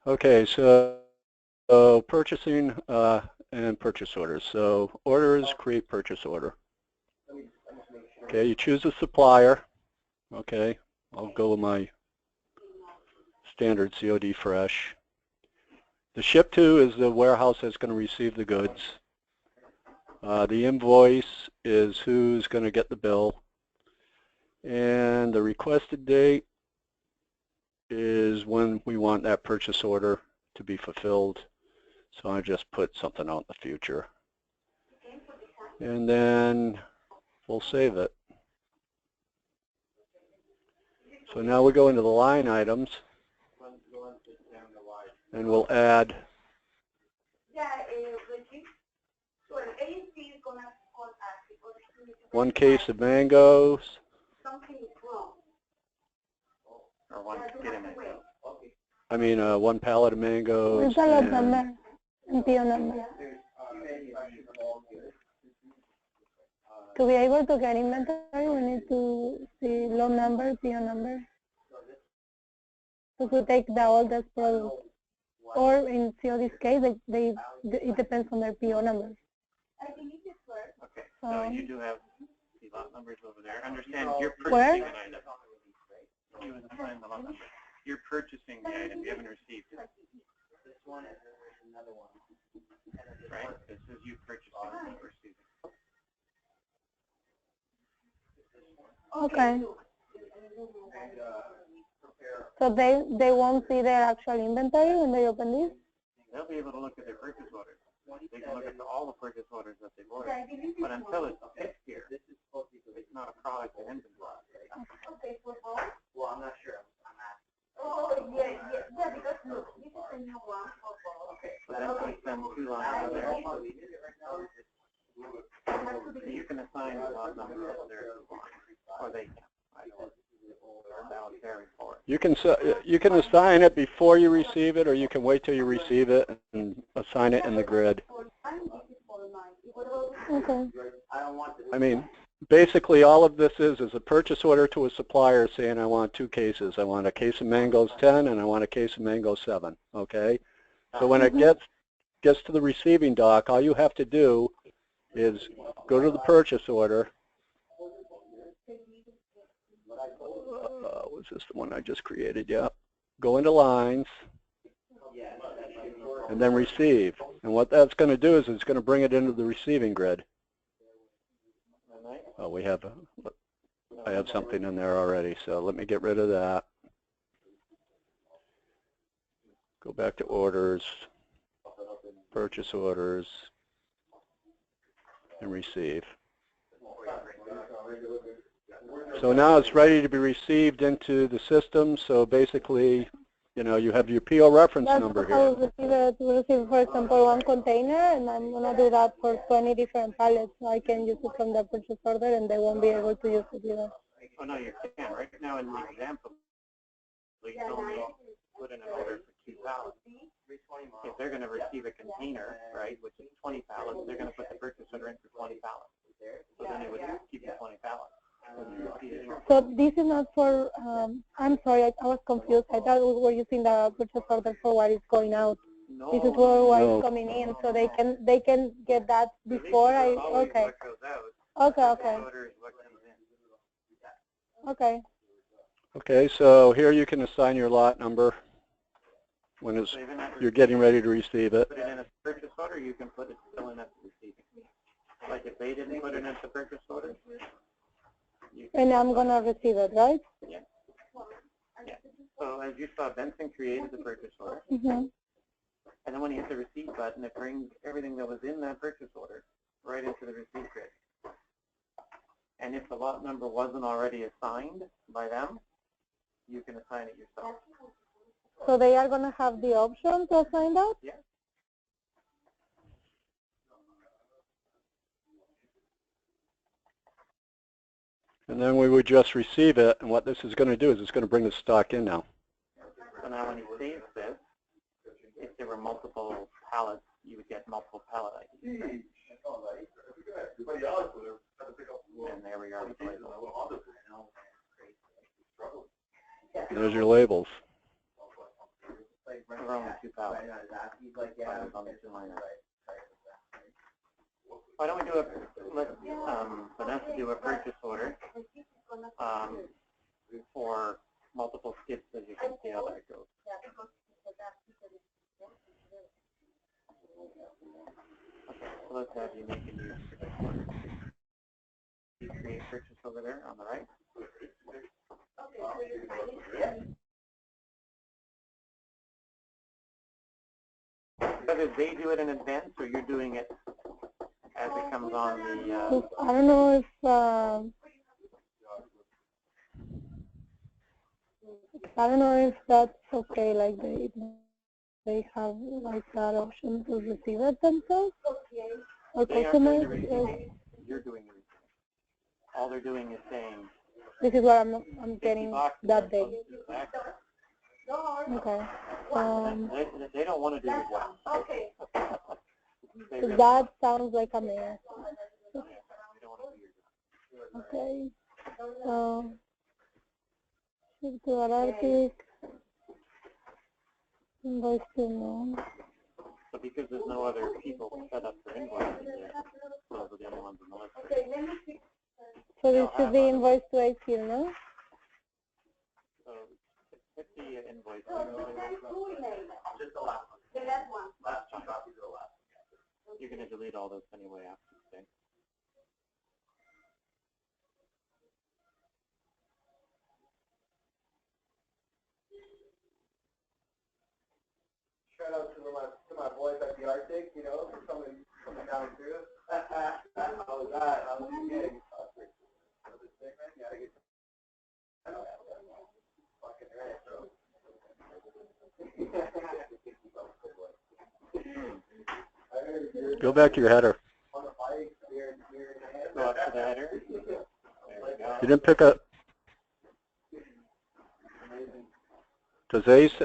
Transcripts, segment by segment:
Okay, so purchasing and purchase orders. So orders, create purchase order. Okay, you choose a supplier. Okay, I'll go with my standard COD Fresh. The ship to is the warehouse that's going to receive the goods. The invoice is who's going to get the bill. And the requested date is when we want that purchase order to be fulfilled. So I just put something out in the future. And then we'll save it. So now we go into the line items, and we'll add one case of mangoes. Or one kit of mango. I mean, one pallet of mangoes. Lot number and PO number. To be able to get inventory, we need to see lot number, PO number. So to take the oldest product. Or in COD's case, it depends on their PO number. Okay, so you do have the lot numbers over there. Understand you're Where? purchasing an item. You would assign the lot number. You're purchasing the item. You haven't received it. This one and there's another one. Right? This is you purchasing and receiving. Okay. So they won't see their actual inventory when they open this? They'll be able to look at their purchase orders. They can look at all the purchase orders that they've ordered. But until it's fixed here, it's not a product in inventory. Okay. Well, I'm not sure. Oh, yeah, because look, this is a new one. Okay, so then we send two lines over there. So you can assign a lot number over there, or they can. You can assign it before you receive it, or you can wait till you receive it and assign it in the grid. Okay. I mean, basically all of this is a purchase order to a supplier saying I want 2 cases. I want a case of mangoes 10 and I want a case of mango 7. Okay? So when it gets to the receiving dock, all you have to do is go to the purchase order. Was this the one I just created? Yeah. Go into lines and then receive. And what that's going to do is it's going to bring it into the receiving grid. Oh, I have something in there already, so let me get rid of that. Go back to orders, purchase orders, and receive. So now it's ready to be received into the system. So basically, you know, you have your PO reference number here. We receive, for example, 1 container, and I'm going to do that for 20 different pallets. So I can use it from the purchase order, and they won't be able to use it either. Oh, no, you can. Right now in the example, we can only put in an order for 2 pallets. If they're going to receive a container, right, which is 20 pallets, they're going to put the purchase order in for 20 pallets. So then it would keep the 20 pallets. So this is not for, I'm sorry, I was confused. I thought we were using the purchase order for what is going out. No, this is for what is coming in, so they can get that before I, okay. Okay. Okay, so here you can assign your lot number when you're getting ready to receive it. Put it in a purchase order, you can put it still in at the receiving. Like if they didn't put it in the purchase order. And I'm going to receive it, right? Yeah. Yeah. So as you saw, Benson created the purchase order. Mm-hmm. And then when you hit the receipt button, it brings everything that was in that purchase order right into the receipt grid. And if the lot number wasn't already assigned by them, you can assign it yourself. So they are going to have the option to assign that? Yeah. And then we would just receive it, and what this is going to do is it's going to bring the stock in now. So now when you save this, if there were multiple pallets, you would get multiple pallet IDs. Right? And there we are with the label. There's your labels. We're only 2 pallets. On the 2-liner. Why don't we do let Vanessa do a purchase order for multiple skips, as you can see how that goes. Okay, so let's have you make a new purchase order. You create purchase over there on the right. Whether they do it in advance or you're doing it as it comes on the... I don't know if that's okay, like they have like that option to receive it themselves, or They are doing customers. everything. You're doing everything. All they're doing is saying, This is what I'm getting $50 that day. Exactly. Okay. They don't want to do the job. Okay. They So really that sounds like a mess. they don't want to do your job. Okay. So ship to Arctic. Invoice to no. So because there's no other people set up for invoices there, those are the only ones on the list. So this should be invoice to AQ, no? So 50 invoices. Just the last one. The last one. Last two copies of the last one. You're going to delete all those anyway after today. Shout out to my boys at the Arctic, you know, for coming down through. How was that? How was you getting? Was it sick, man? You gotta get. I know. Fucking right, bro. Go back to your header. On the bike, you're in the head. Go up to the header. There we go. You didn't pick up. Does Ace,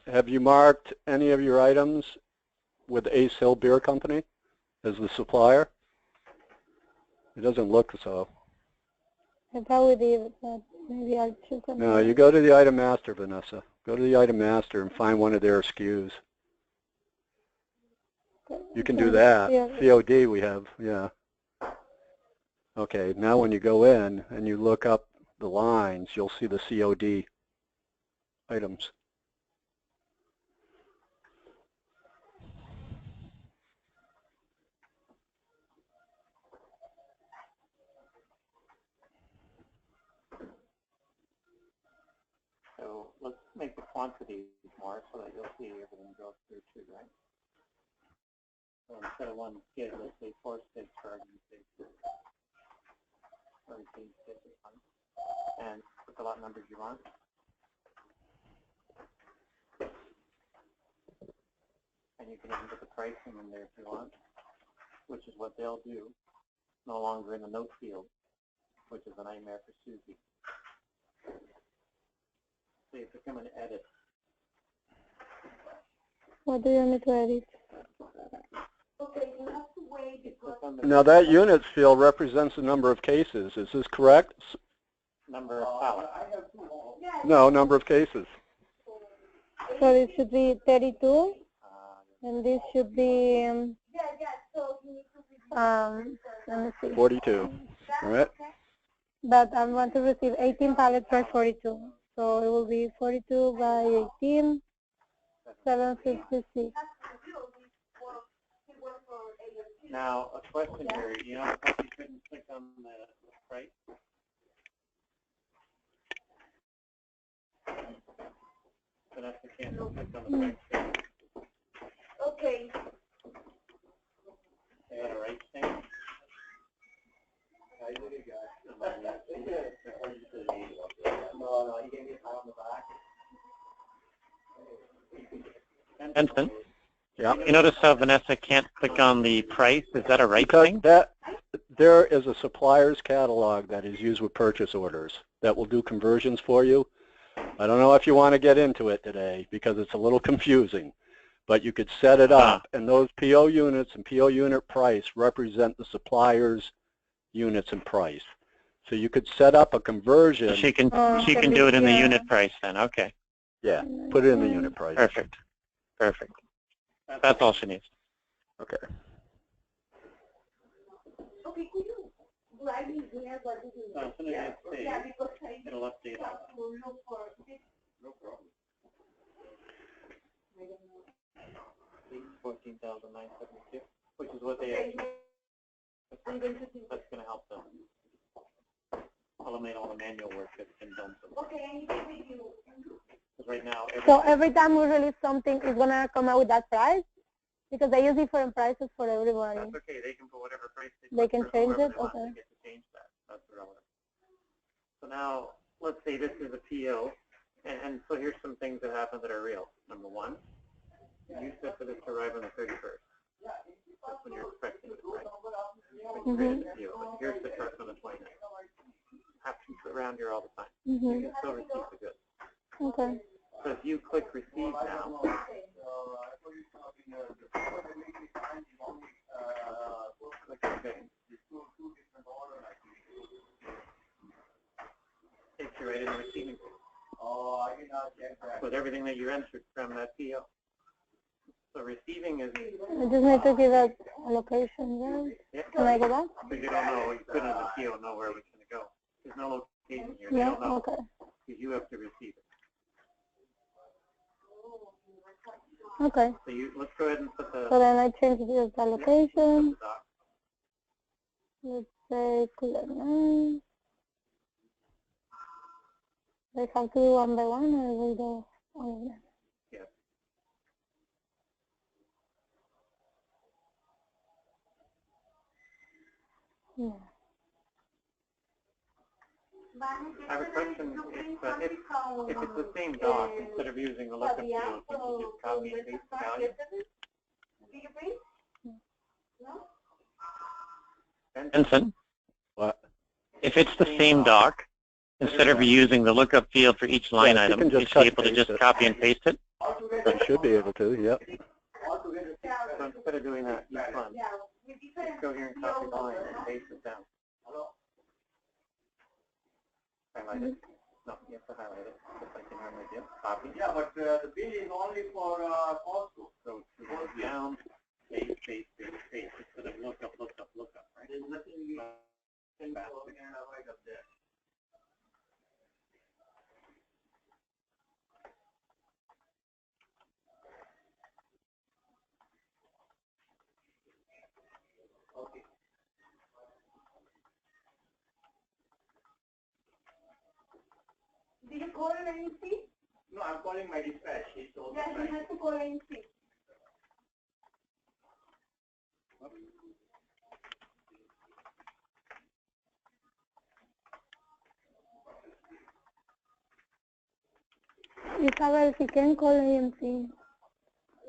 have you marked any of your items with Ace Hill Beer Company as the supplier? It doesn't look so. I thought we did, but maybe I'll choose something. No, you go to the item master, Vanessa. Go to the item master and find one of their SKUs. You can do that. Yeah. COD we have, yeah. Okay, now when you go in and you look up the lines, you'll see the COD items. So let's make the quantities more so that you'll see everything goes through too, right? So instead of 1 skid, let's say 4 skids for argument's sake. Or 18 skids is fine. And put the lot numbers you want. And you can even put the pricing in there if you want, which is what they'll do. No longer in the note field, which is a nightmare for Susie. So you have to come and edit. What do you want me to edit? Okay, you have to wait because. Now that units field represents the number of cases. Is this correct? Number of pallets. I have 2 homes. No, number of cases. So this should be 32, and this should be, So you need to let me see. 42. All right. But I want to receive 18 pallets per 42. So it will be 42 by 18, 756. Now, a question here. You know how you couldn't click on the price? Vanessa can't click on the price. Okay. They got a right thing. I did it, guys. No, you gave me a pat on the back. Benson, Yeah. you notice how Vanessa can't click on the price? Is that a right Because thing? there is a supplier's catalog that is used with purchase orders that will do conversions for you. I don't know if you want to get into it today because it's a little confusing, but you could set it up, and those PO units and PO unit price represent the supplier's units and price. So you could set up a conversion. She can Oh, do it in the yeah. unit price then. Okay. Yeah, put it in the unit price. Perfect. Perfect. That's all she needs. Okay. Okay, could you write me here what this is? As soon as it's saved, Yeah, because I it'll update all have to look for this. No problem. 14,972, which is what they Okay, actually, I'm going to do that's going to help them eliminate all the manual work that's been done. Okay, I need to read you. Because right now, So every time we release something, it's gonna come out with that price? Because they use different prices for everybody. that's okay. They can put whatever price They can for change whoever it? they want. Okay. They get to change that. That's irrelevant. So now, let's say this is a PO, and so here's some things that happen that are real. Number one, you set for this to arrive on the 31st. That's when you're expecting it, right? When you created the PO. But here's the truck on the 29th. Happens around here all the time. You can still receive the goods. Okay. So if you click receive now, click OK. Takes you right in the receiving Oh, I did not get that. with everything that you entered from that PO. So receiving is, I just need to give it a location, right? yeah, Can I go back? so you don't know, you couldn't have the PO know where it's going to go. There's no location here. They Yeah, don't know okay. because you have to receive it. Okay. So you, let's go ahead and put the, So then I change the location. the doc. Let's say Cooler 9. I have to do one by one or will do all of them? Yeah. Yeah. I have a question. If it's the same doc, instead of using the lookup field, you can just copy and paste the value. Benson, What? if it's the same doc, instead of using the lookup field for each line Yeah, you item, can you just should cut be and able to paste just it. copy and paste it. You should be able to, yep. So instead of doing that each one, just go here and copy the line and paste it down. Highlight it. No, you have to highlight it, just like you normally do. Copy. Yeah, but the bill is only for Costco. So to go down, paste, paste, paste, paste, instead of lookup, right? There's nothing right up there. Okay. Did you call ANC? No, I'm calling my dispatch. It's also Yes, you have to call ANC. Isabel, if you can call ANC.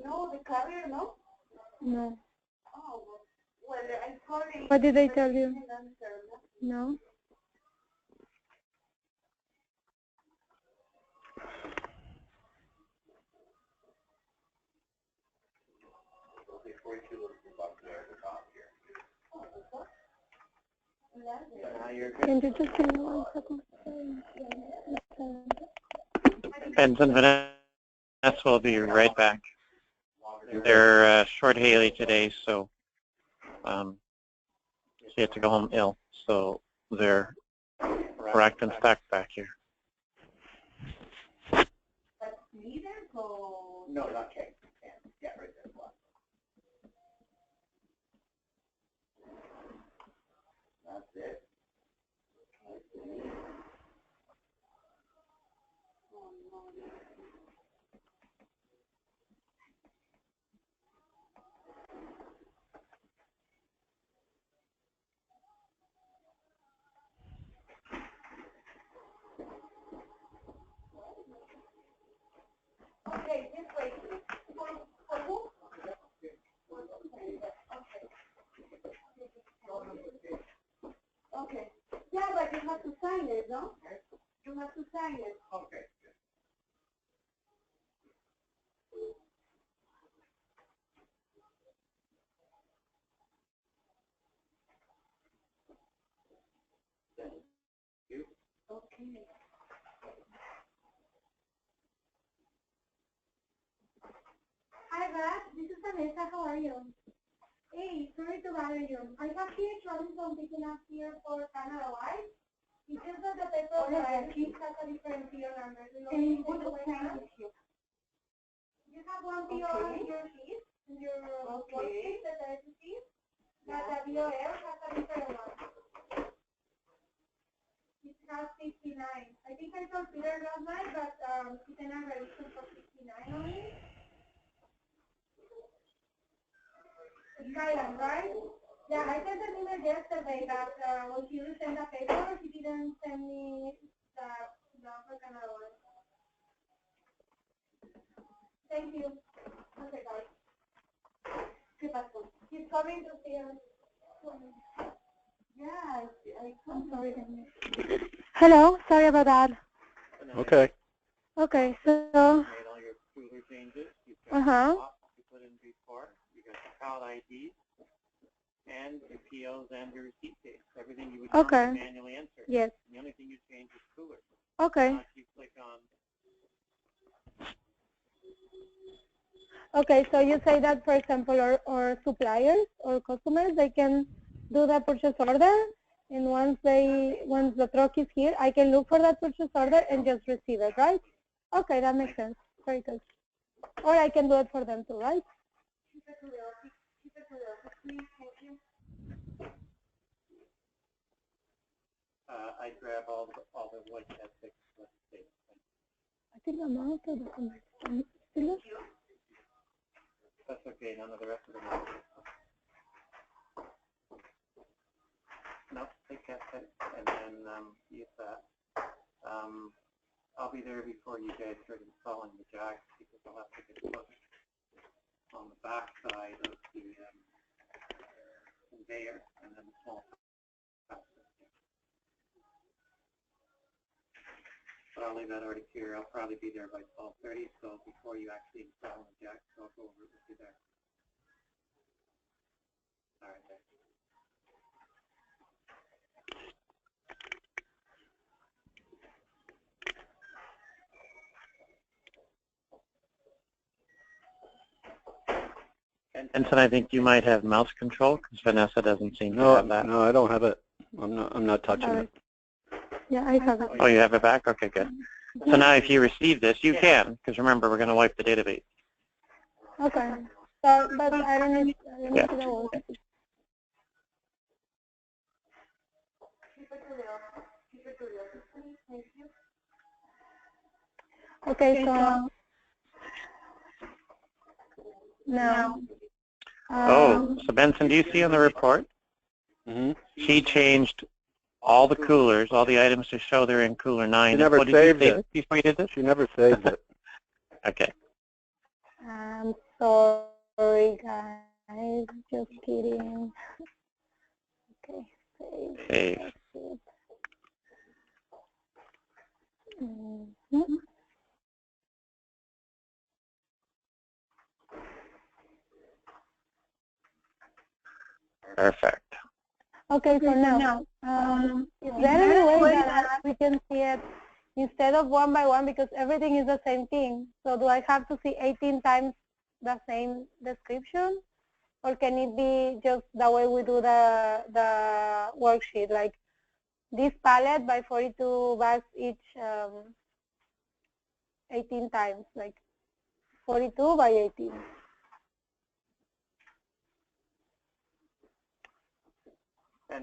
No, the carrier, no? No. Oh, well, I called it. What did they tell you? No? Okay, 42 looks about there at the top here. Now you're good. Can you just give me 1 second? Benson, Vanessa will be right back. They're short Haley today, so she had to go home ill. So they're racked and stacked back here. No, not Kate. Yeah, right there. That's it. Okay, this way. Brad. This is Vanessa. How are you? Hey, sorry to bother you. I have here Robinson picking up here for Canada Life. It's just that the paper of the keys has a different PO number. You have one PO on your keys, in your worksheet that I see, but the BOL has a different one. It has 59. I think I told Peter last night, but it's an reduction for 69 only. It's Kylan, right? Yeah, I sent an email yesterday that when he sent the paper, he didn't send me the African one. Thank you. Okay, guys. He's coming to see us. Yeah, I'm sorry. Hello, sorry about that. Okay. Okay, so. Made all your cooler changes. You've got the box you put in before. You got the pallet IDs and your POs and your receipt dates. Everything you would normally manually enter. Yes. The only thing you change is cooler. Okay. Now if you click on. Okay, so you say that, for example, or suppliers or customers, they can do that purchase order, and once the truck is here, I can look for that purchase order and just receive it, right? Okay, that makes sense. Very good. Or I can do it for them too, right? I grab all the white text. I think I'm out of the conversation. Still? That's okay, none of the rest of them. Nope, take that, and then use that. I'll be there before you guys start installing the jacks because I'll have to get put on the back side of the conveyor and then the small. But I'll leave that already here. I'll probably be there by 12:30, so before you actually install the jacks, I'll go over it with you there. All right, thanks. Benson, I think you might have mouse control because Vanessa doesn't seem to have that. No, I don't have it. I'm not touching it. Yeah, I have it. Oh, you have it back? Okay, good. So now if you receive this, you can, because remember, we're going to wipe the database. Okay. So, but I don't need to go. Okay, so now. So Benson, do you see on the report? Mm-hmm. She changed all the coolers, all the items to show they're in cooler 9. She never What, saved did you save it. before you did this? She never saved it. Okay. I'm sorry, guys. Just kidding. Okay, save. Save. Mm-hmm. Perfect. Okay, so now, is there any way that we can see it instead of one by one, because everything is the same thing? So do I have to see 18 times the same description? Or can it be just the way we do the worksheet, like this pallet by 42 bags each 18 times, like 42 by 18?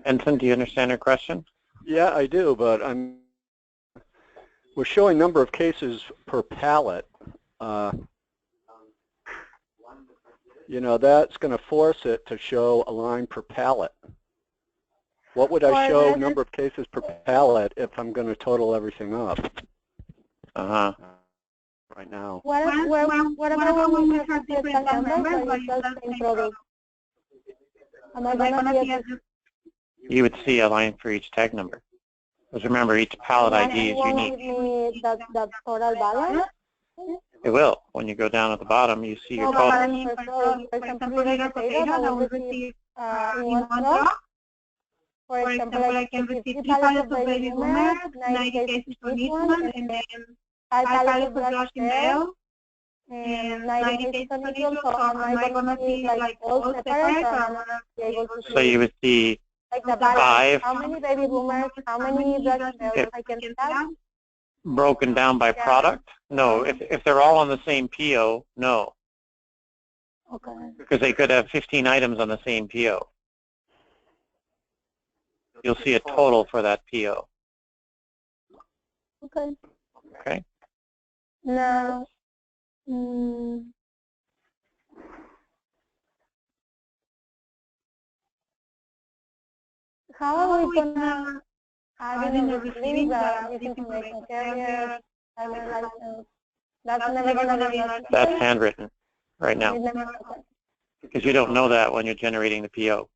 Benson, do you understand her question? Yeah, I do, but we're showing number of cases per pallet. You know, that's going to force it to show a line per pallet. What would I show number of cases per pallet if I'm going to total everything up? Right now. What about when we have different numbers, but it's the same product? Am I going to be You would see a line for each tag number. Because remember, each pallet ID is unique. That total balance? It will. When you go down at the bottom, you see your total. For example, little potato that we receive in one drop. For example, I can receive 3 pallets of baby boomers, 90 cases for this one, and then 5 pallets of brush and bell, and 90 days are neutral, so am I gonna see like all separate, or am I gonna be able to So you see would see like the balance? 5 How many baby boomers, how many black males I can have? broken down by product? No. If they're all on the same PO, no. Okay. Because they could have 15 items on the same PO. You'll see a total for that PO. Okay. Okay? Now, how are we gonna add in the receiving this information? Carrier, driver license. That's never gonna be notified. That's handwritten right now. Okay. Because you don't know that when you're generating the PO.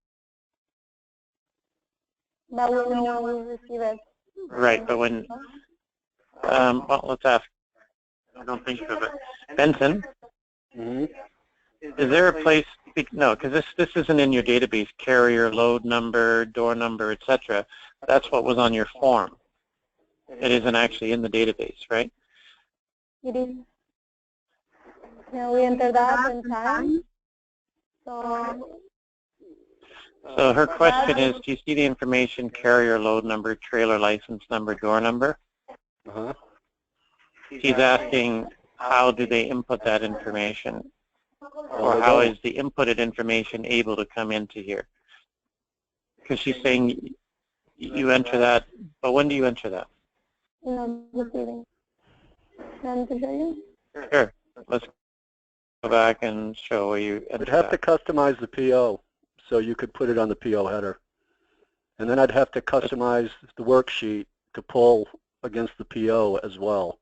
But we know when we receive it. Right, but when, well, let's ask. I don't think of it. Benson, Mm-hmm. is there a place, no, because this isn't in your database, carrier, load number, door number, etc. That's what was on your form. It isn't actually in the database, right? It is. Yeah, we enter that in time. So her question is, do you see the information, carrier, load number, trailer license number, door number? Uh-huh. She's asking, how do they input that information? Or they how don't. is the inputted information able to come into here? Because she's saying you enter that, but when do you enter that? Receiving. Want to show you? Sure. Let's go back and show where you enter I'd have to that. customize the PO so you could put it on the PO header. And then I'd have to customize the worksheet to pull against the PO as well.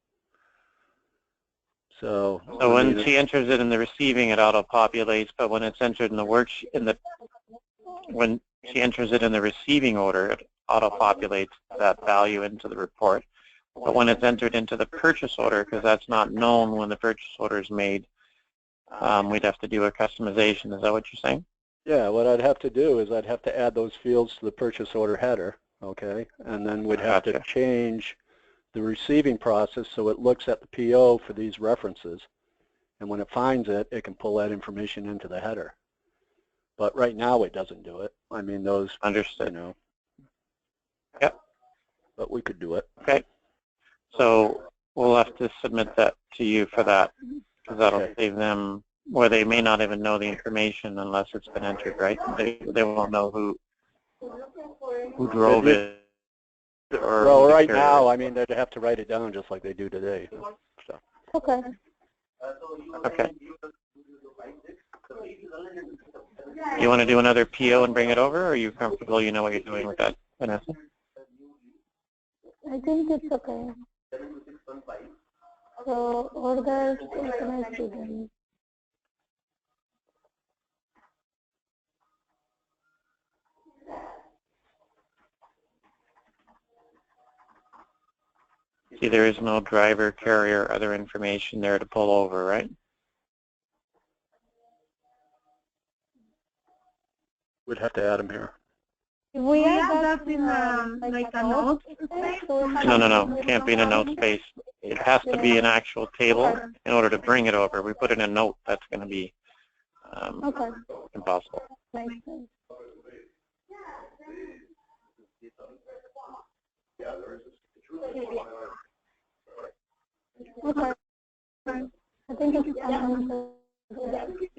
So when she enters it in the receiving, it auto-populates, but when it's entered in the worksheet, when she enters it in the receiving order, it auto-populates that value into the report. But when it's entered into the purchase order, because that's not known when the purchase order is made, we'd have to do a customization. Is that what you're saying? yeah, what I'd have to do is I'd have to add those fields to the purchase order header, okay? And then we'd have to change the receiving process so it looks at the PO for these references. And when it finds it, it can pull that information into the header. But right now it doesn't do it. I mean, those, Understood. you know. Yep. But we could do it. Okay. So we'll have to submit that to you for that, because that'll save them, where they may not even know the information unless it's been entered, right? They won't know who drove it. Or well, right now, I mean, they'd have to write it down just like they do today. So. Okay. Okay. You want to do another PO and bring it over, or are you comfortable? You know what you're doing with that, Vanessa? I think it's okay. So order customized student. See, there is no driver, carrier, other information there to pull over, right? We'd have to add them here. If we add that in like a note space, No. It can't be in a note space. It has to be an actual table in order to bring it over. We put in a note, that's going to be impossible. Makes sense. Okay. I think it's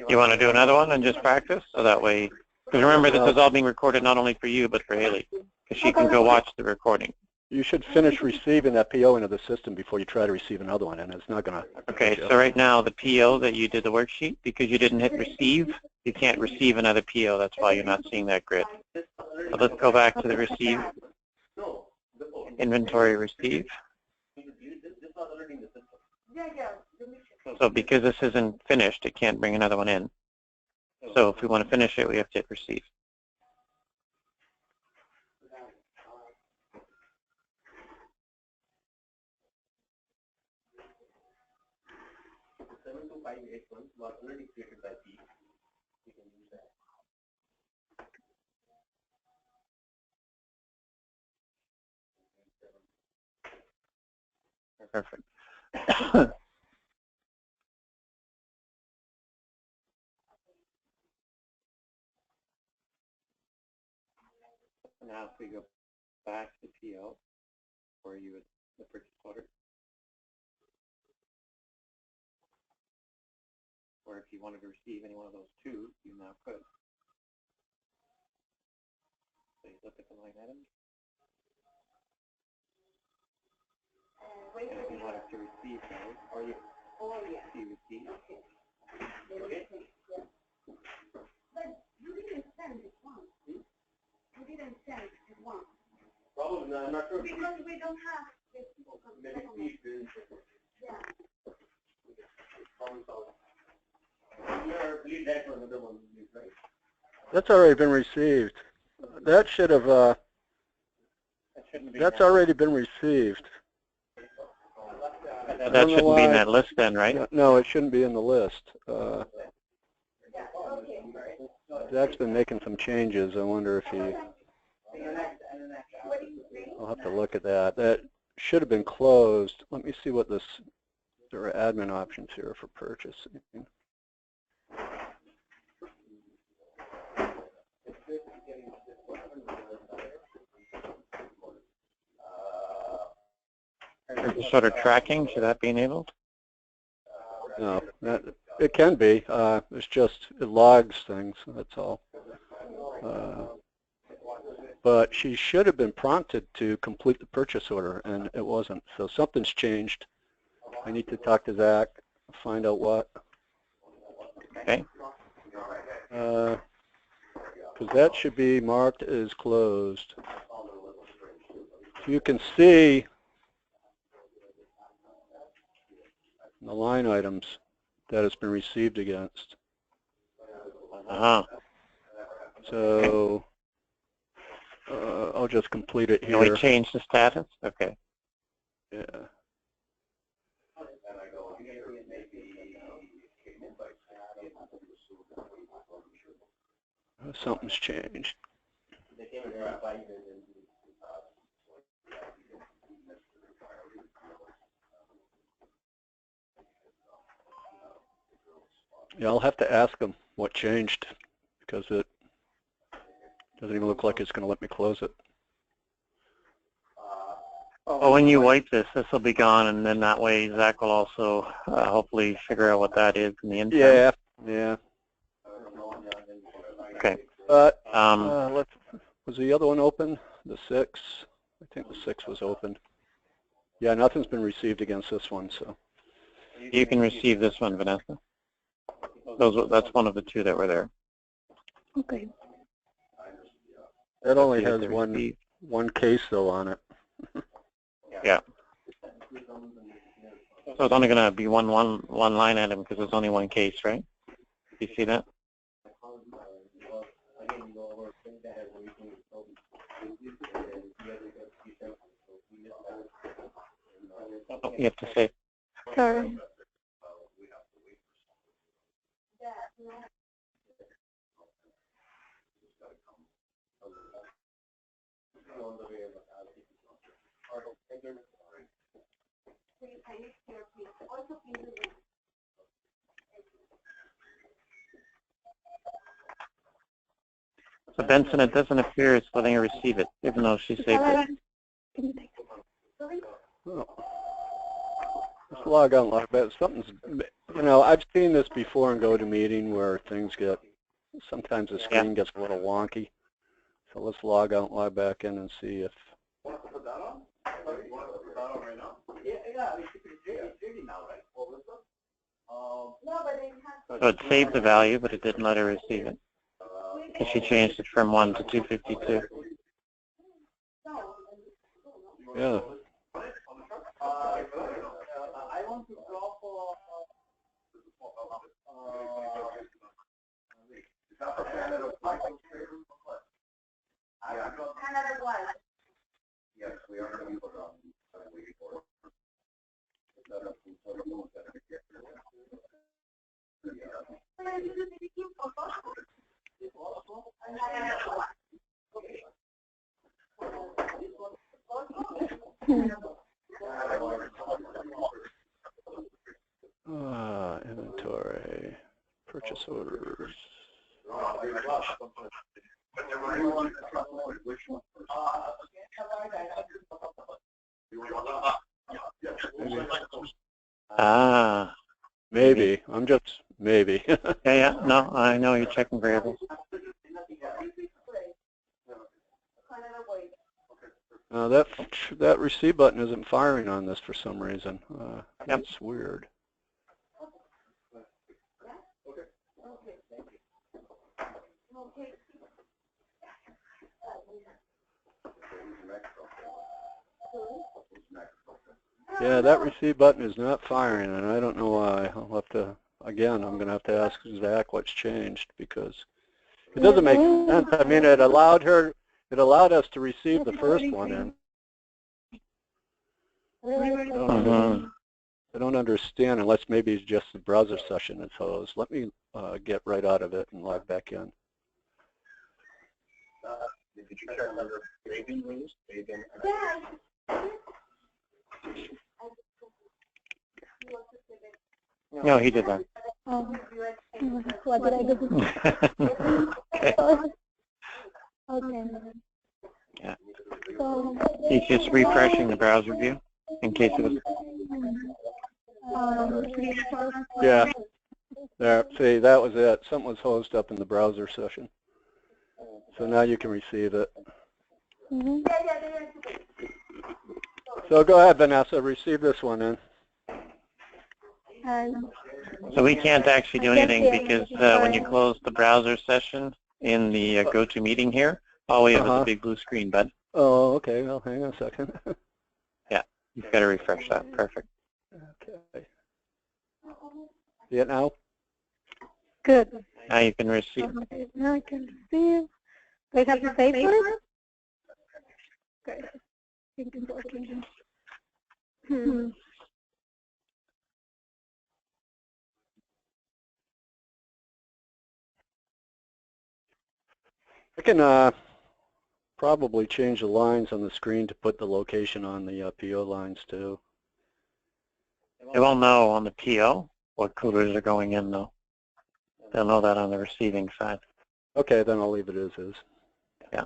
You want to do another one and just practice? So that way, because remember, this is all being recorded not only for you, but for Haley, because she can go watch the recording. You should finish receiving that PO into the system before you try to receive another one, and it's not going to. Okay, so right now, the PO that you did the worksheet, because you didn't hit receive, you can't receive another PO. That's why you're not seeing that grid. So let's go back to the receive, inventory receive. So because this isn't finished, it can't bring another one in. So if we want to finish it, we have to hit receive. Perfect. Now, if we go back to PO, where you would the purchase order, or if you wanted to receive any one of those two, you now could. So you look at the line items, and if you wanted to receive those, or you see receipt. Okay. But you didn't send it once. You didn't send it once. Probably not, I'm not sure. Because we don't have this. Maybe Steve is. Yeah. Problem solved. Leave that for another one, right? That's already been received. That should have, That shouldn't be. that's already been received. That I don't know shouldn't be in why- that list then, right? No, it shouldn't be in the list. Yeah, okay. Zach's been making some changes. I wonder if he, What do you think? I'll have to look at that. That should have been closed. Let me see what this, there are admin options here for purchasing. Purchase order tracking, should that be enabled? No, that, it can be. It's just, it logs things, that's all. But she should have been prompted to complete the purchase order, and it wasn't. So something's changed. I need to talk to Zach, find out what. Okay. Because that should be marked as closed. You can see the line items that it's been received against. Uh-huh. So I'll just complete it Can we here. change the status? Okay. Yeah. Something's changed. Yeah, I'll have to ask them what changed, because it doesn't even look like it's going to let me close it. Well, when you wipe this, this will be gone, and then that way Zach will also hopefully figure out what that is in the interim. Yeah, yeah. Okay. But Um, was the other one open? The 6? I think the 6 was open. Yeah, nothing's been received against this one, so. you can receive this one, Vanessa. That's one of the two that were there. Okay. That only You hit has the one receive. case though on it. Yeah. So it's only going to be one line item because it's only one case, right? You see that? Oh, you have to say. Sorry. So Benson, it doesn't appear it's letting her receive it, even though she saved it. Can you take Oh. Let's log on, log back. Something's, you know, I've seen this before in GoToMeeting where things get, sometimes the screen gets a little wonky. So let's log out, log back in and see if. So it saved the value, but it didn't let her receive it. Because she changed it from 1 to 252. Yeah. I want to drop Canada was. Yes, we are going to be waiting for it. Inventory, purchase orders. Which one? Ah, Maybe. I'm just, maybe. yeah, no, I know you're checking variables. That receive button isn't firing on this for some reason. Yep. It's weird. Yeah, that receive button is not firing, and I don't know why. I'll have to, again, I'm going to have to ask Zach what's changed, because it doesn't make sense. I mean, it allowed us to receive the first one in. I don't understand, unless maybe it's just the browser session that's hosed. Let me get right out of it and log back in. Did you check under Fabian release? Fabian? No, he did that. Oh, what did I do? Okay. Okay. Yeah. So, He's just refreshing the browser view in case it was. Yeah. There, see, that was it. Something was hosed up in the browser session. So now you can receive it. mhm. So go ahead, Vanessa, receive this one in. And So we can't actually do anything because when you close the browser session in the GoToMeeting here, all we have is a big blue screen, bud. Oh, okay. Well, hang on a second. Yeah, you've got to refresh that. Perfect. Okay. See it now? good. Now you can receive. Okay, now I can receive. Do I have to pay for it? Okay. I think it's working. I can probably change the lines on the screen to put the location on the PO lines too. They won't know on the PO what coolers are going in, though. They'll know that on the receiving side. Okay, then I'll leave it as is. Yeah.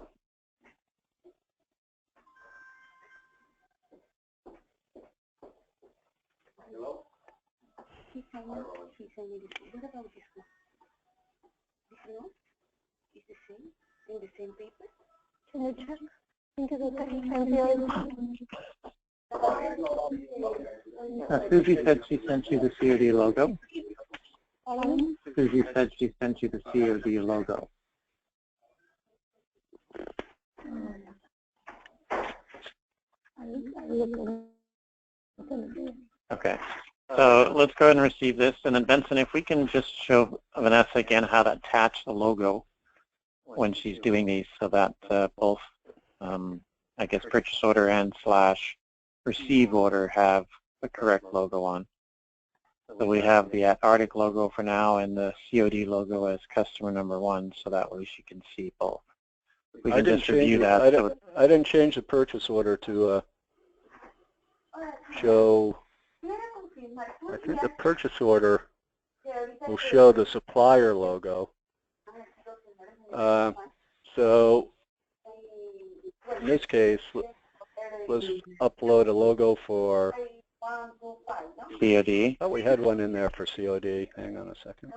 Can you check? I think it's okay. Susie said she sent you the COD logo. Pardon? Susie said she sent you the COD logo. Okay. So let's go ahead and receive this. And then Benson, if we can just show Vanessa again how to attach the logo when she's doing these so that both, I guess, purchase order and / receive order have the correct logo on. So we have the Arctic logo for now and the COD logo as customer number 1, so that way she can see both. We can just review that. I didn't change the purchase order to show. I think the purchase order will show the supplier logo. So in this case, let's upload a logo for COD. Oh, we had one in there for COD. Hang on a second.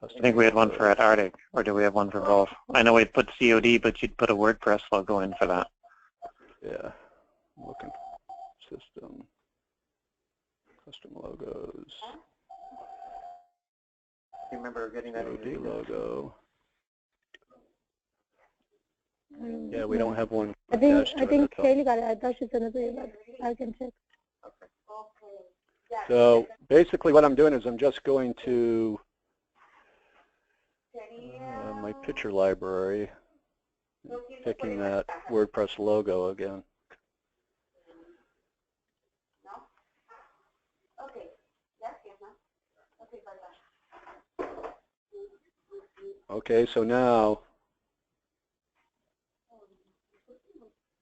I think we had one for Arctic, or do we have one for both? I know we put COD, but you'd put a WordPress logo in for that. Yeah, looking system, custom logos. You remember getting that COD logo. Yeah, we don't have one I think attached to it. Kaylee got it. I thought she sent it to you, but I can check. So basically what I'm doing is I'm just going to my picture library, picking that WordPress logo again. Okay, so now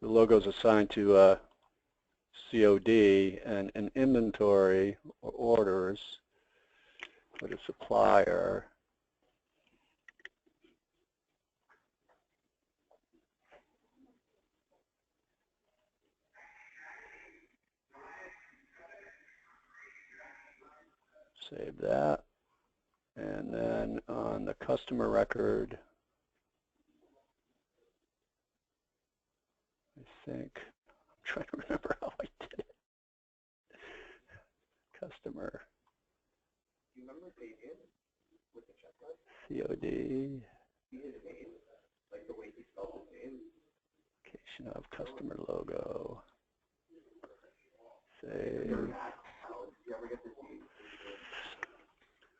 the logo is assigned to COD, and an inventory or orders for the supplier. Save that. And then on the customer record, I think, I'm trying to remember how I did it. Customer. Do you remember David with the checklist? COD. He his name, like the way he spelled his name. Location of customer logo. Save. Did you ever get the name?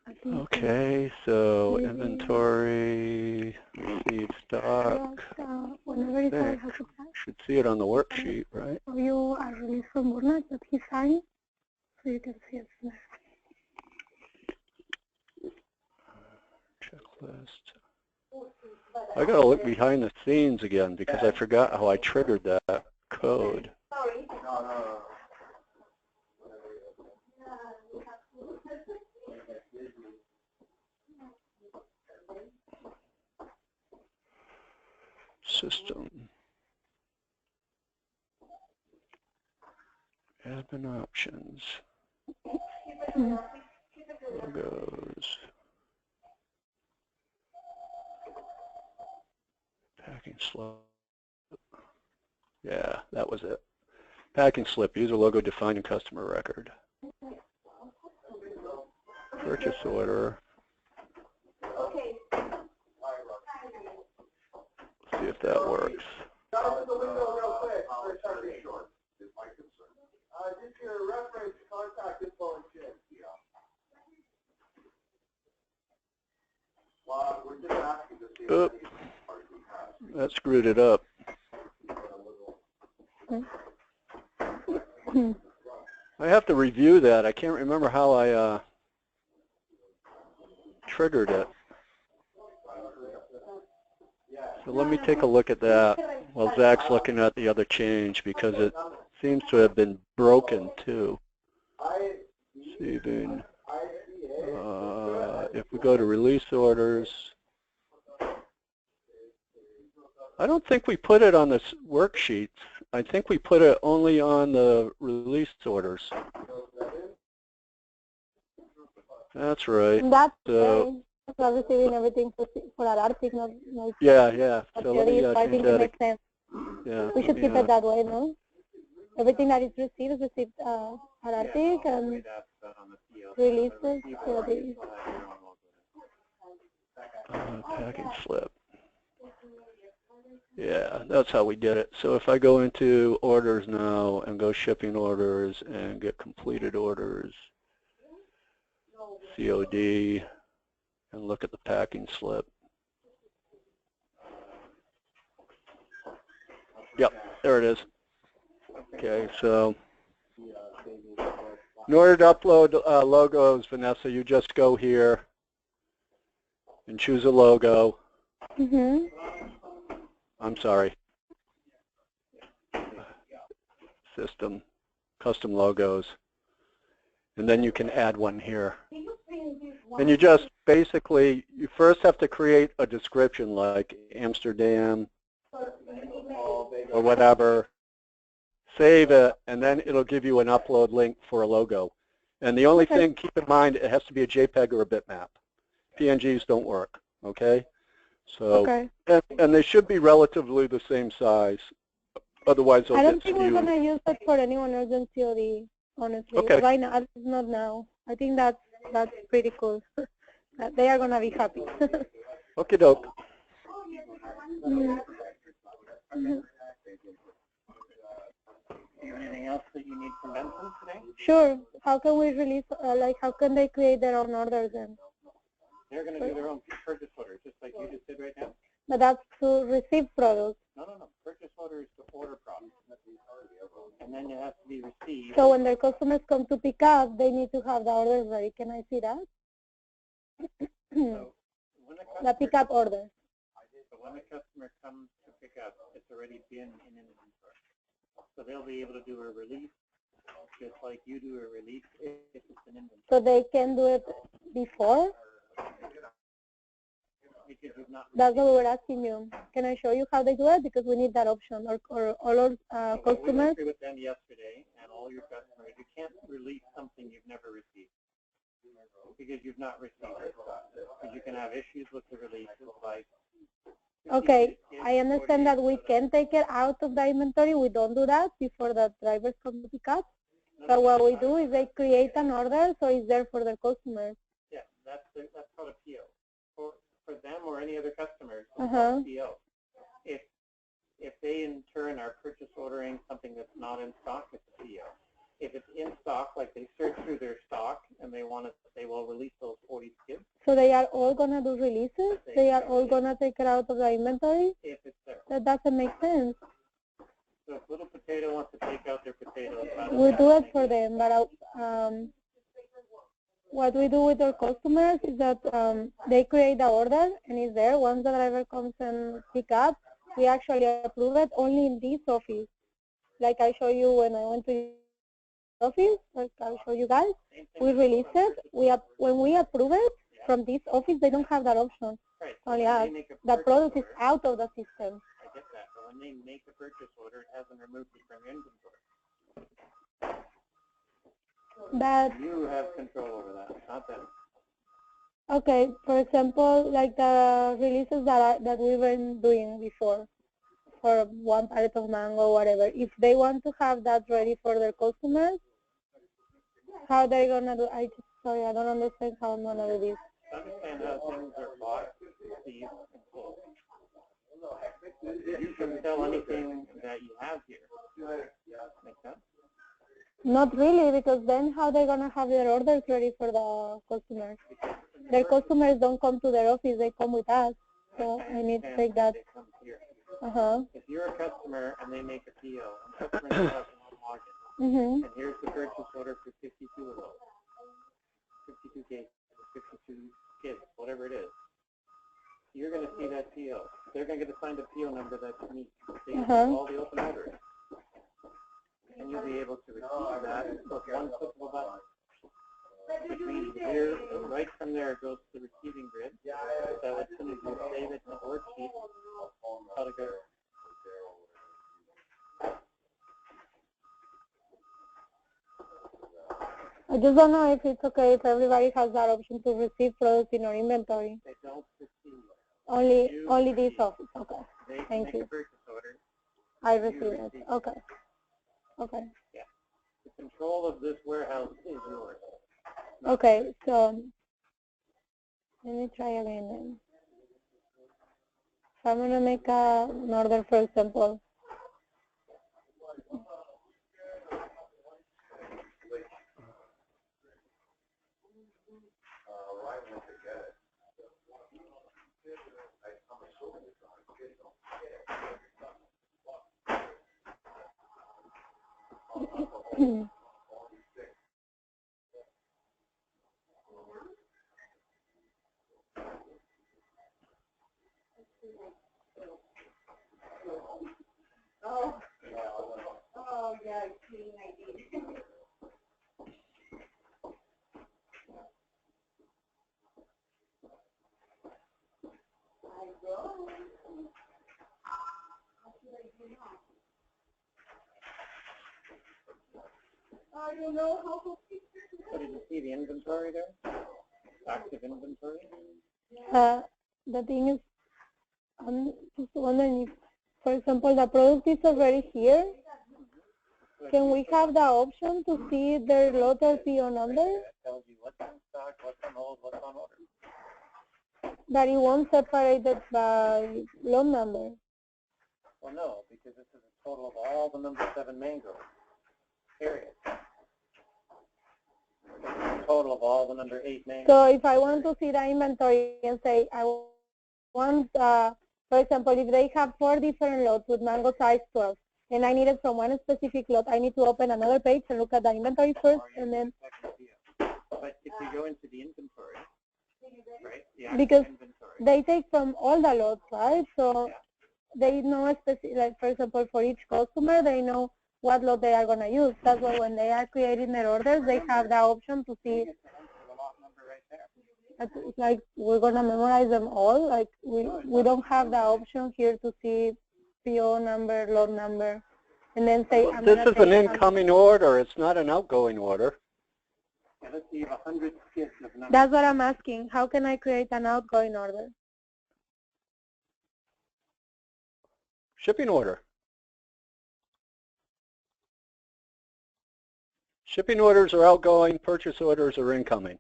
I think Okay, so inventory, received stock. whenever it's over, Thanks. how to pass. Should see it on the worksheet, right? So you are released from Burnet, but he signed, so you can see it there. Checklist. I gotta look behind the scenes again because I forgot how I triggered that code. No. System. Admin options. Logos. Packing slip. Yeah, that was it. Packing slip. User logo defined in customer record. Purchase order. See if that works. Out the window real quick. Short is my concern. Just your reference, contact info and shit. Yeah. Well, we're just asking to see if Oop. any parts we have. That screwed it up. I have to review that. I can't remember how I triggered it. So let me take a look at that while Zach's looking at the other change because it seems to have been broken too. Saving. If we go to release orders, I don't think we put it on this worksheet. I think we put it only on the release orders. That's right. That's So, we're receiving everything for our article, not yeah. So let me I change think it that. makes sense. Yeah. We should keep it that way, no? Everything that is received is received at Arctic and releases for the packing slip. Yeah, that's how we did it. So if I go into orders now and go shipping orders and get completed orders, COD, and look at the packing slip. Yep, there it is. Okay, so in order to upload logos, Vanessa, you just go here and choose a logo. I'm sorry. System, custom logos. And then you can add one here. And you just basically, you first have to create a description like Amsterdam or whatever. Save it, and then it'll give you an upload link for a logo. And the only thing, keep in mind, it has to be a JPEG or a bitmap. PNGs don't work, okay? So, and they should be relatively the same size. Otherwise, they'll I don't get think skewed. we're going to use it for anyone else than COD, honestly. Okay. Right now, not now. I think that's pretty cool. They are going to be happy. Okie doke. Anything else that you need from Benson today? Sure. How can we release, how can they create their own orders then? They're going to do their own purchase orders, just like you just did right now. But that's to receive products. No. Purchase order is to order products. And then it has to be received. So when their customers come to pick up, they need to have the orders ready. Can I see that? So when a The customer, pickup order. so when a customer comes to pick up, it's already been in inventory. So they'll be able to do a release, just like you do a release if it's an inventory. So they can do it before? Because you've not That's what we were asking you. Can I show you how they do it? Because we need that option. Or all our We customers. went through with them yesterday, and all your customers, you can't release something you've never received. because you've not received it. Because you can have issues with the releases, like. Okay, I understand that we can take it out of the inventory. We don't do that before the drivers come to pick up. But what we do is they create an order, so it's there for their customers. Yeah, that's called a PO. For them or any other customers, it's Uh-huh. called a PO. If they in turn are purchase ordering something that's not in stock, it's a PO. If it's in stock, like they search through their stock and they want to say, well, release those 40 skids. So they are all gonna do releases? They are all gonna take it out of the inventory? If it's there. That doesn't make sense. So if Little Potato wants to take out their potatoes, We do it for them, but what we do with our customers is that they create the order and it's there. Once the driver comes and pick up, we actually approve it only in this office. Like I show you when I went to the office, like I'll show you guys. We release it. When we approve it from this office, they don't have that option. Right. Only us. The product is out of the system. I get that, but when they make a purchase order, it hasn't removed it from your inventory. But You have control over that, not them. okay, for example, like the releases that we've been doing before, for one pallet of mango, whatever. If they want to have that ready for their customers, how they gonna do? Sorry, I don't understand how I'm gonna do this. Understand how things are bought, received, and sold. You can sell anything that you have here. Make sense? Not really, because then how they gonna have their orders ready for the customers? Their customers don't come to their office; they come with us. So I need to take that. They come here. If you're a customer and they make a PO, and the customer has one login, Mm-hmm. and here's the purchase order for 52 of those, 52 cases, 52 kids, whatever it is. You're going to see that PO. They're going to get assigned a PO number that's unique. They use all the open orders. And you'll be able to receive that with one click of a button. Which means right from there it goes to the receiving grid. So as soon as you save it in the worksheet, how to go. I just don't know if it's okay if everybody has that option to receive products in our inventory. They don't receive. Only this office. Okay. They Thank make you. a purchase order. I receive it. Okay. Okay. Yeah. The control of this warehouse is yours. Okay. So let me try again then. So I'm gonna make an order, for example. Oh, yeah, clean ID. I don't know how to fix it. So did you see the inventory there? Active inventory? The thing is, I'm just wondering if, for example, the product is already here. Can we have the option to see their lot or PO number? It tells you what's in stock, what's on hold, what's on order. That it won't separate it by lot number. Well, no, because this is a total of all the number 7 mangoes. Period. This is a total of all the number 8 mangoes. So if I want to see the inventory and say I want, for example, if they have 4 different lots with mango size 12, and I need it from one specific lot, I need to open another page and look at the inventory first, and then. But if you go into the inventory, right? The Because inventory. they take from all the lots, right? So they know a specific, like for example, for each customer, they know what lot they are going to use. That's why when they are creating their orders, they have the option to see. It's like we're going to memorize them all. Like we don't have the option here to see PO number, lot number, and then say. This is an incoming order. It's not an outgoing order. Okay, let's say you have 100 skids of numbers. That's what I'm asking. How can I create an outgoing order? Shipping order. Shipping orders are outgoing, purchase orders are incoming.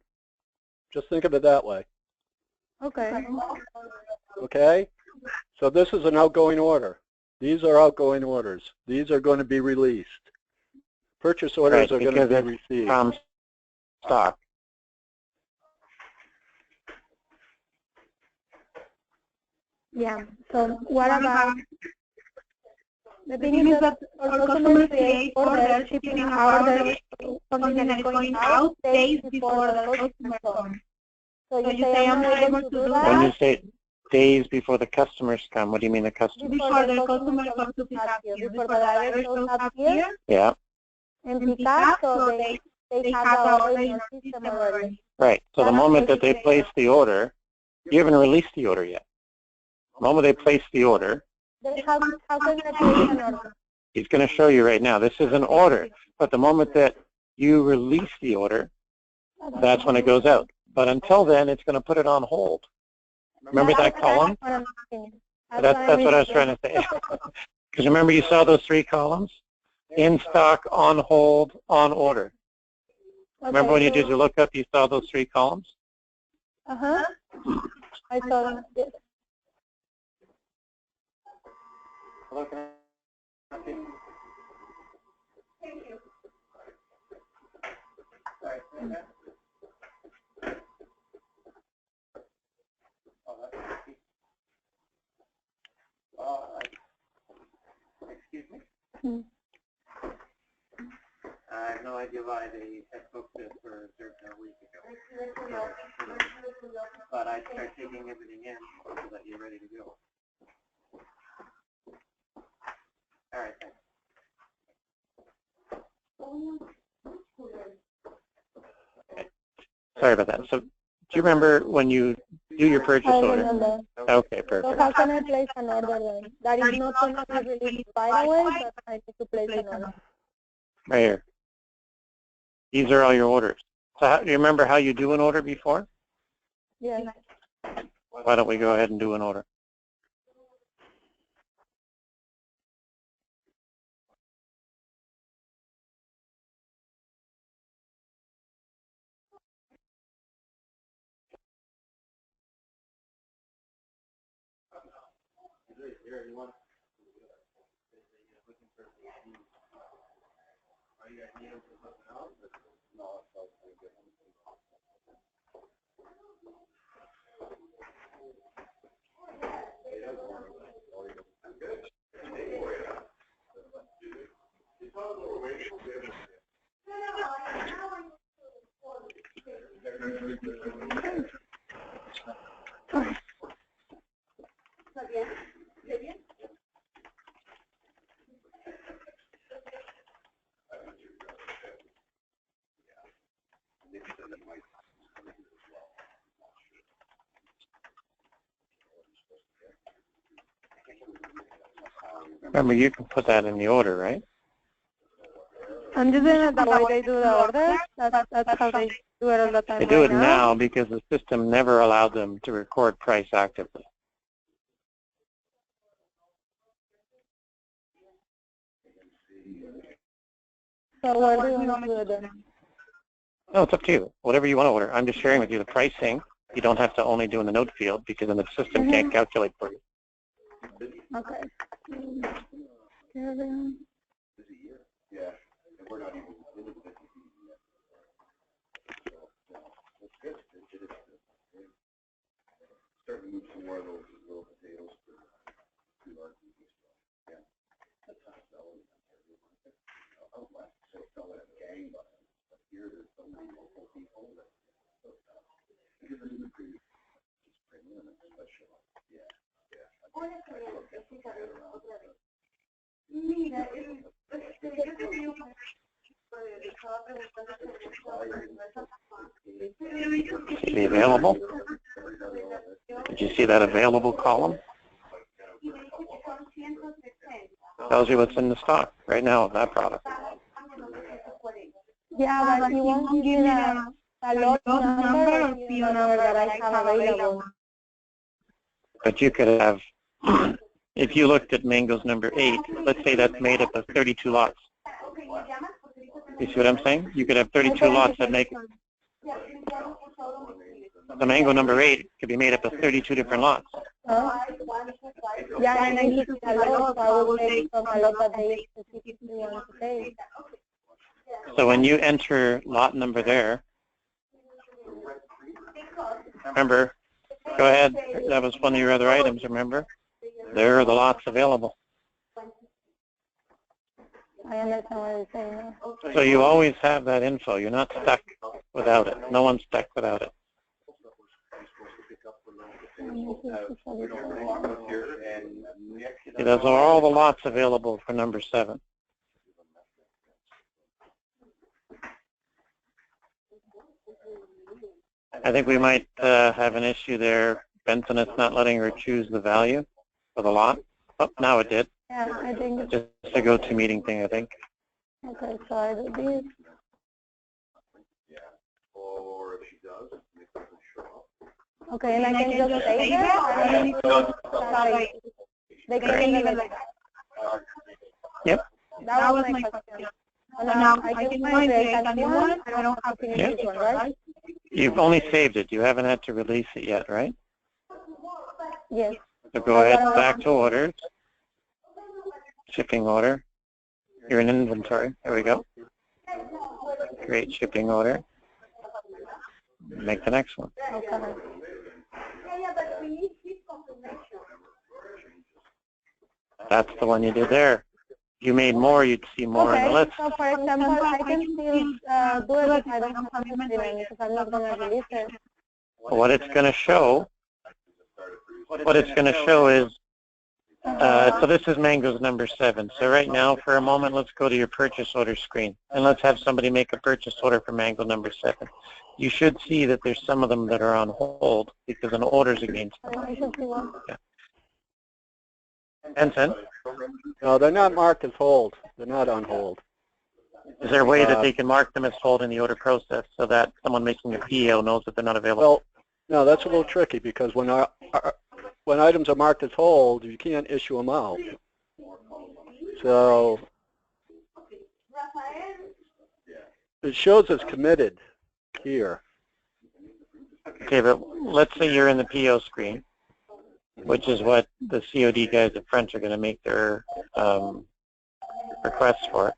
Just think of it that way. Okay. Okay? So this is an outgoing order. These are outgoing orders. These are going to be released. Purchase orders Right, are going to be because received. From stock. Yeah. So what about the thing is that our customers create orders, shipping orders, something that is going out days before the customer comes. So you say I'm not able to do When that you say days before the customers come, what do you mean the customers? before the customer comes to pick up here, before the driver shows up here Yeah, and pick up, so they have the order in our system already. right. So the moment that they place the order, you haven't released the order yet. The moment they place the order, How can I create an order? he's going to show you right now. This is an order, but the moment that you release the order, that's when it goes out. But until then, it's going to put it on hold. Remember that column? That's what I was trying to say. Because remember you saw those 3 columns? In stock, on hold, on order. Remember when you did your lookup, you saw those 3 columns? Uh-huh. I saw them. Yes. Hello, can I see? Excuse me? Hmm. I have no idea why they had booked it for a week ago. But I start taking everything in so that you're ready to go. All right, thanks. Sorry about that. So do you remember when you do your purchase I order? remember. Okay, So perfect. how can I place an order then? That is not going to be released right away, but I need to place an order. Right here. These are all your orders. So do you remember how you do an order before? Yes. Why don't we go ahead and do an order? Remember, you can put that in the order, right? I'm just doing it the way they do the order. That's how they do it all the time. They do right it now because the system never allowed them to record price actively. So where do you want to do it then? No, it's up to you. Whatever you want to order. I'm just sharing with you the pricing. You don't have to only do in the note field because then the system can't calculate for you. Okay. Yeah, and we're not even into the busy season yet. So, that's good. Starting to move some more of those little potatoes to our stuff. Yeah. That's how selling. I would like to sell it at gangbusters, but here there's so many local people that because it's a pretty premium and special. Yeah. Is it available? Did you see that available column? Tells you what's in the stock right now of that product. Yeah, but you won't give me a lot number or PO number that I have available. But you could have, if you looked at Mango's number 8, let's say that's made up of 32 lots. You see what I'm saying? You could have 32 lots that make, the Mango number 8 could be made up of 32 different lots. Yeah, and I need to see a lot, so I will take from a lot that they specifically want to take. So when you enter lot number there, remember, go ahead, that was one of your other items, remember? There are the lots available. I understand what you're saying now. So you always have that info. You're not stuck without it. No one's stuck without it. See, those are all the lots available for number 7. I think we might have an issue there. Benson, it's not letting her choose the value for the lot. Oh, now it did. Yeah, I think it's Just a go-to-meeting thing, I think. okay, so I do this. Or if she does, it doesn't show up. Okay, and I can just save it? Sorry. They can leave it like that. Yep. That was my question. Now, I can create a new one. I don't have to finish this one, right? You've only saved it. You haven't had to release it yet, right? Yes. So go ahead, back to orders. Shipping order. You're in inventory. There we go. Create shipping order. Make the next one. Okay. That's the one you did there. If you made more, you'd see more in the list. So for example, I can still do it if I don't have inventory because I'm not going to release it. What it's going to show, is, so this is Mango's number 7. So right now, for a moment, let's go to your purchase order screen. And let's have somebody make a purchase order for Mango number 7. You should see that there's some of them that are on hold because an order's against them. I should see one. Benson, No, they're not marked as hold. They're not on hold. is there a way that they can mark them as hold in the order process so that someone making a PO knows that they're not available? Well, no, that's a little tricky because when items are marked as hold, you can't issue them out. So it shows as committed here. Okay, but let's say you're in the PO screen, which is what the COD guys at French are going to make their requests for.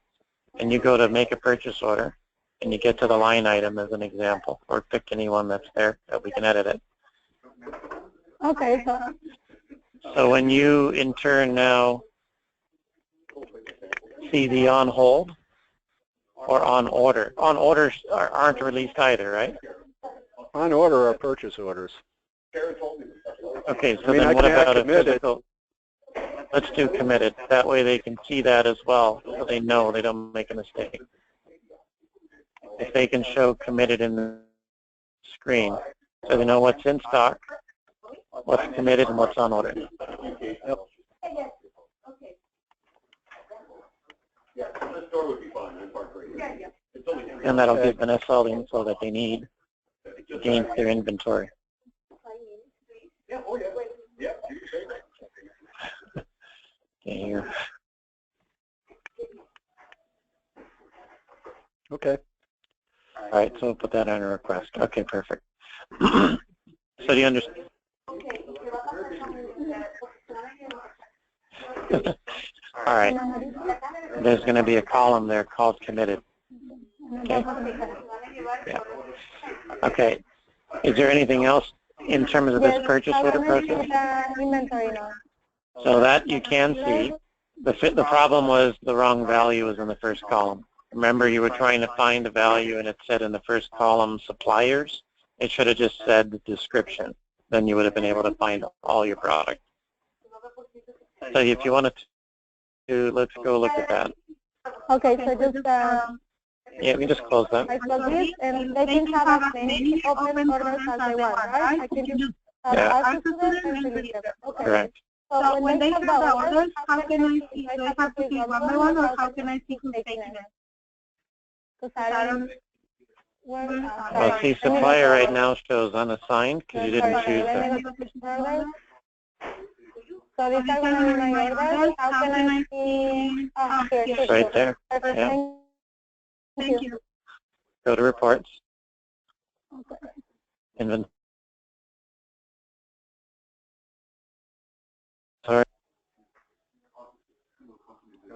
And you go to make a purchase order, and you get to the line item as an example, or pick any one that's there that we can edit it. Okay, So when you, in turn, now see the on hold or on order. On orders aren't released either, right? On order are purchase orders. Okay, so I mean, then I what can add about a committed. physical? Let's do committed. That way they can see that as well, so they know they don't make a mistake. If they can show committed in the screen, so they know what's in stock, what's committed, and what's on order. Yep. And that'll give Vanessa all the info that they need against their inventory. Okay, here. Okay. All right, so we'll put that on a request. Okay, perfect. So do you understand? All right. There's going to be a column there called committed. Okay. Yeah. Okay. Is there anything else in terms of this purchase order process? Inventory now. So that you can see. The problem was the wrong value was in the first column. Remember, you were trying to find the value and it said in the first column suppliers. It should have just said the description. Then you would have been able to find all your product. So if you wanted to, let's go look at that. Okay, so just Yeah, we just close that. I close this, and they can have as many open orders as they want, right? I can just access to them and release them. Okay. Correct. So when they have the orders, how can I see? Do I have to see one by one, or how can I see who's taking it? Because I don't. Where, Well, see, supplier right now shows unassigned because you didn't choose Let them. me go to orders. So these are going to be my orders. How can I see? Oh, here. Right there. Perfect. Yeah. Thank you. Go to reports. Okay. Inventory.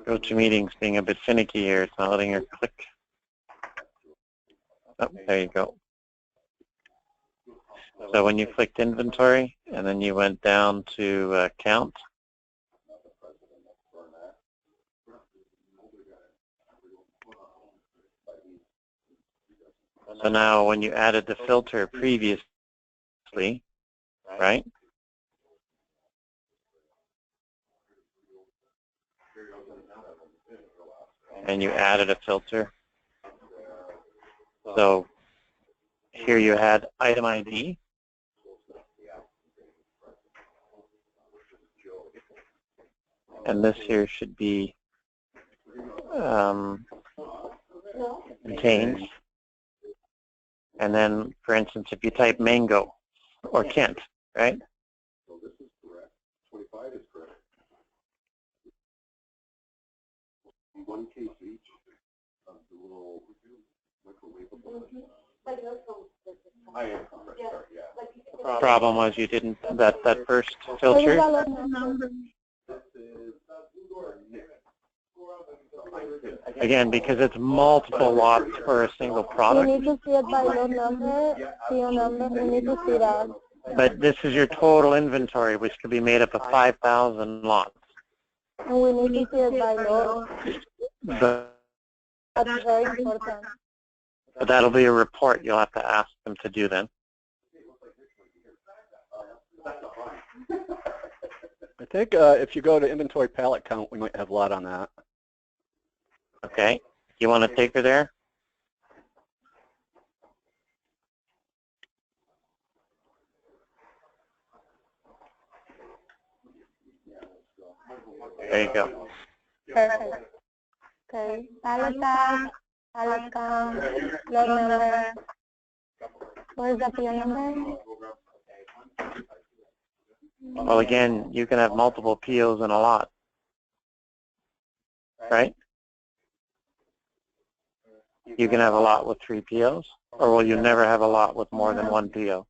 Go to meetings, being a bit finicky here. It's not letting her click. Oh, there you go. So when you clicked inventory and then you went down to count, so now when you added the filter previously, right? And you added a filter. So here you had item ID. And this here should be contained. And then, for instance, if you type mango or Kent, right? So this is correct. 25 is correct. 1 case each of the little microwavable. I am correct. Sorry, yeah. Problem was you didn't, that first filter, again, because it's multiple lots for a single We product, need to see it by load number, PO number. We need to see that. but this is your total inventory, which could be made up of 5,000 lots. And we need to see it by load. But That's very important. that'll be a report you'll have to ask them to do then. I think if you go to inventory pallet count, we might have a lot on that. Okay, you want to take her there? There you go. Perfect. Okay. Pallet tag, pallet count, load number. What is the PO number? Well, again, you can have multiple POs in a lot, right? You can have a lot with 3 POs, or will you never have a lot with more than 1 PO?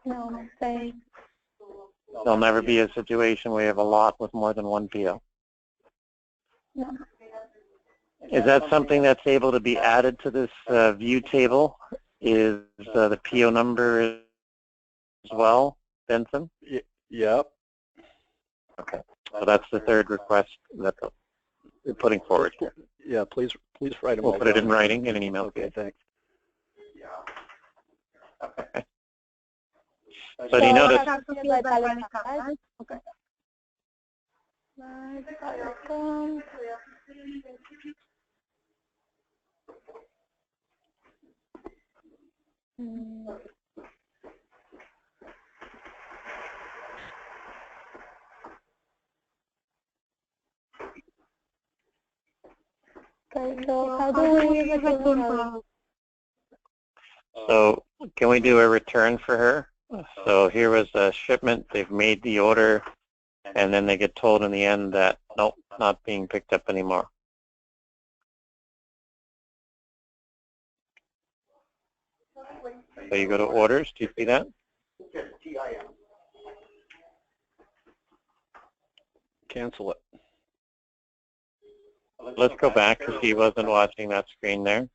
No, same. There'll never be a situation where you have a lot with more than 1 PO. No. Is that something that's able to be added to this view table? Is the PO number as well, Benson? Yep. Okay, so that's the third request that we're putting forward here. Yeah, please write them. We'll put it in writing in an email. Okay, thanks. Okay. So do you notice? Okay. Pallet count. Okay, so how do we return her? So can we do a return for her? So here was a shipment, they've made the order, and then they get told in the end that, nope, not being picked up anymore. So you go to orders, do you see that? Cancel it. Let's go back because he wasn't watching that screen there.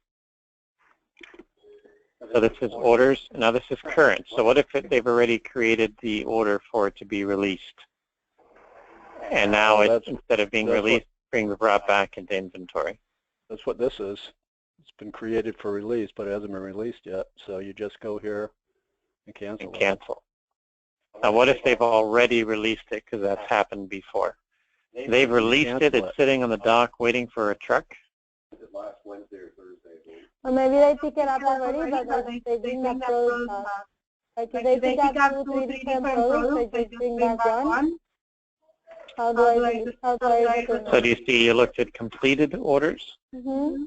So this is orders. Now this is current. So what if they've already created the order for it to be released? And now it's, instead of being released, being brought back into inventory. That's what this is. It's been created for release, but it hasn't been released yet. So you just go here and cancel it. Cancel. Now what if they've already released it, because that's happened before? They've released it, it's sitting on the dock waiting for a truck. Last Wednesday or Thursday. Or maybe they pick it up already, but they bring the product back. Like if they pick up 2, 3 different products, they just bring back one. How do I return So do you see you looked at completed orders? Mm-hmm.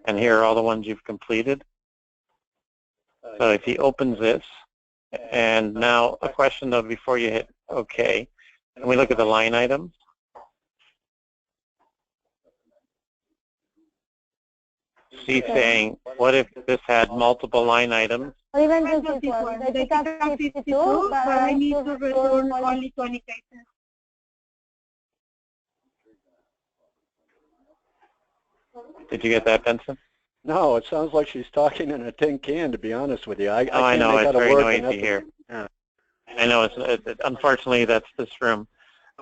And here are all the ones you've completed. So if he opens this, and now a question though before you hit OK, and we look at the line items. She's saying, what if this had multiple line items? Or even just this one. They pick up 52, but I need to return only 20 cases. Did you get that, Benson? No, it sounds like she's talking in a tin can, to be honest with you. I I can't know, make it's out a very word, noisy nothing. here. Yeah. I know, unfortunately that's this room.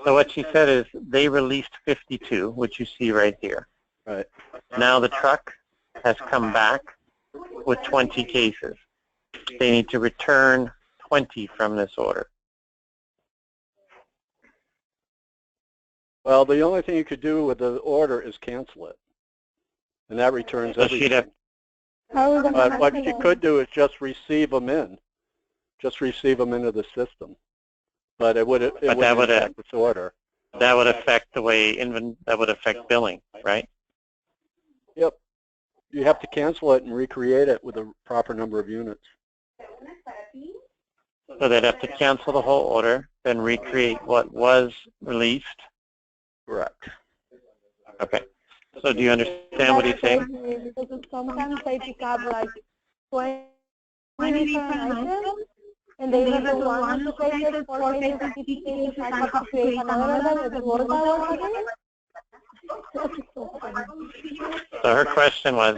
So what she said is they released 52, which you see right here. Right. Now the truck has come back with 20 cases. They need to return 20 from this order. Well, the only thing you could do with the order is cancel it. And that returns So she'd everything. How are we gonna But what cancel you them? could do is just receive them in. Just receive them into the system. But it would impact this order. That would affect the way that would affect billing, right? Yep. You have to cancel it and recreate it with a proper number of units. So they'd have to cancel the whole order, then recreate what was released. Correct. Okay. So do you understand what he's saying? Because sometimes they pick up like 20 different items, and they have one of the cases, 4 cases, 50 cases, I have to create another order with word hours again. So her question was,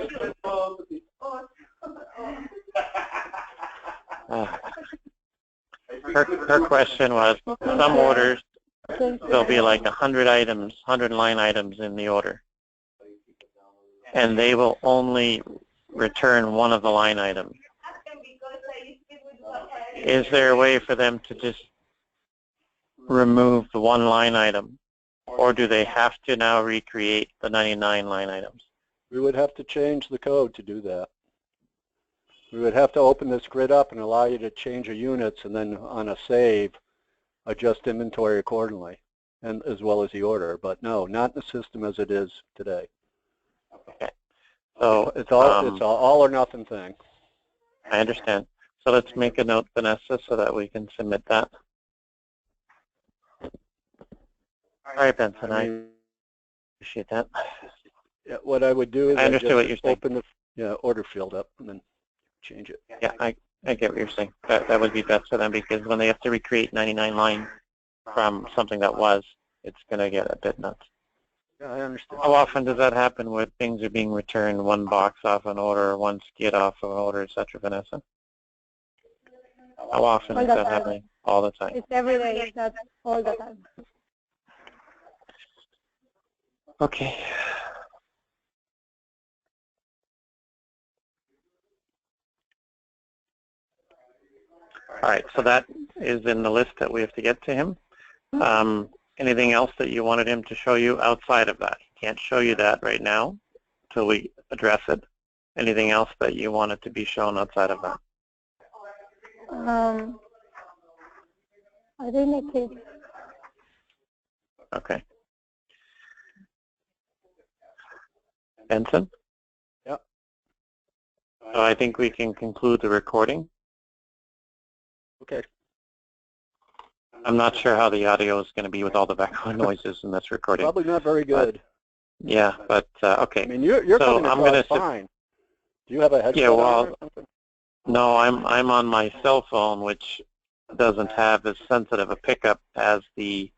her question was, some orders, there'll be like 100 items, 100 line items in the order. And they will only return one of the line items. Is there a way for them to just remove the one line item? Or do they have to now recreate the 99 line items? We would have to change the code to do that. We would have to open this grid up and allow you to change your units and then on a save, adjust inventory accordingly, and as well as the order. But no, not in the system as it is today. Okay. So it's all or nothing thing. I understand. So let's make a note, Vanessa, so that we can submit that. All right, Benson, I appreciate that. Yeah, what I would do is I understand what you're saying. Open the order field up and then change it. Yeah, I get what you're saying. That would be best for them because when they have to recreate 99 lines from something that was, it's going to get a bit nuts. Yeah, I understand. How often does that happen where things are being returned, one box off an order, one skid off of an order, etc., Vanessa? How often is that happening? All the time. It's every day, that's all the time. Okay. All right, so that is in the list that we have to get to him. Anything else that you wanted him to show you outside of that? He can't show you that right now until we address it. Anything else that you wanted to be shown outside of that? I think that's it. Okay. Benson? Yep. So I think we can conclude the recording. Okay. I'm not sure how the audio is going to be with all the background noises in this recording. Probably not very good. Yeah, but okay. I mean, you're so coming across fine. Do you have a headset on or something? No, I'm on my cell phone, which doesn't have as sensitive a pickup as the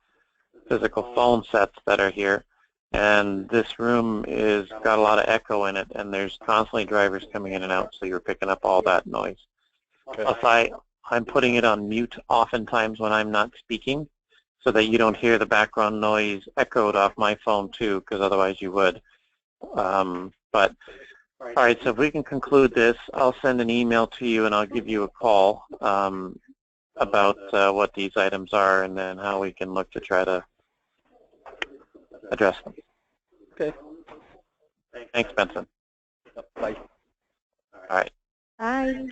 physical phone sets that are here. And this room is got a lot of echo in it, and there's constantly drivers coming in and out, so you're picking up all that noise. Okay. Plus, I'm putting it on mute oftentimes when I'm not speaking, so that you don't hear the background noise echoed off my phone too, because otherwise you would. But all right, so if we can conclude this, I'll send an email to you and I'll give you a call about what these items are and then how we can look to try to address them. Okay. Thanks, Benson. Bye. All right. Bye.